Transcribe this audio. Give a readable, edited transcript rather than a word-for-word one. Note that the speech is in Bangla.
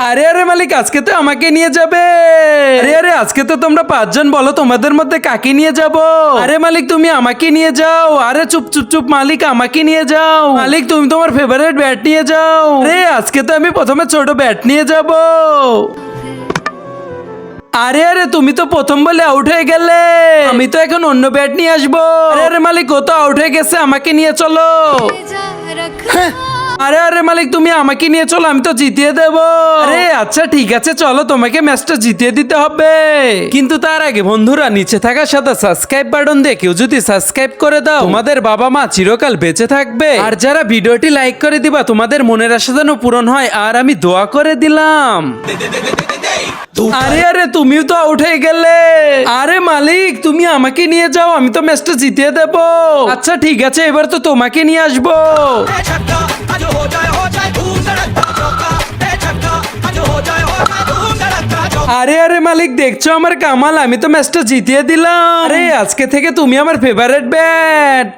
আরে আরে মালিক, আজকে তো আমাকে নিয়ে যাবে। আরে আরে আজকে তো তোমরা 5 জন, বলো তোমাদের মধ্যে কাকে নিয়ে যাব? আরে মালিক তুমি আমাকে নিয়ে যাও। আরে চুপ চুপ চুপ মালিক, আমাকে নিয়ে যাও। মালিক তুমি তোমার ফেভারিট ব্যাট নিয়ে যাও। আরে আজকে তো আমি প্রথমে ছোট ব্যাট নিয়ে যাব। আরে আরে তুমি তো প্রথম বলে আউট হয়ে গেলে, আমি তো এখন অন্য ব্যাট নিয়ে আসবো। আরে আরে মালিক ও তো আউট হয়ে গেছে, আমাকে নিয়ে চলো। আরে আরে মালিক তুমি আমাকে নিয়ে চলো, আমি তো জিতিয়ে দেব। আরে আচ্ছা ঠিক আছে, চলো তোমাকে ম্যাচটা জিতিয়ে দিতে হবে। কিন্তু তার আগে বন্ধুরা, নিচে থাকা সাদা সাবস্ক্রাইব বাটন দিয়ে কেউ যদি সাবস্ক্রাইব করে দাও, তোমাদের বাবা মা চিরকাল বেঁচে থাকবে। আর যারা ভিডিওটি লাইক করে দিবা, তোমাদের মনের আশা যেন পূরণ হয়। আর আমি দোয়া করে দিলাম। আরে আরে তুমিও তো আউট হয়ে গেলে। আরে মালিক তুমি আমাকে নিয়ে যাও, আমি তো ম্যাচটা জিতিয়ে দেব। আচ্ছা ঠিক আছে, এবার তো তোমাকে নিয়ে আসবো। আরে আরে মালিক দেখছো আমার কামাল, আমি তো ম্যাচটা জিতিয়ে দিলাম। আরে আজকে থেকে তুমি আমার ফেভারিট ব্যাট।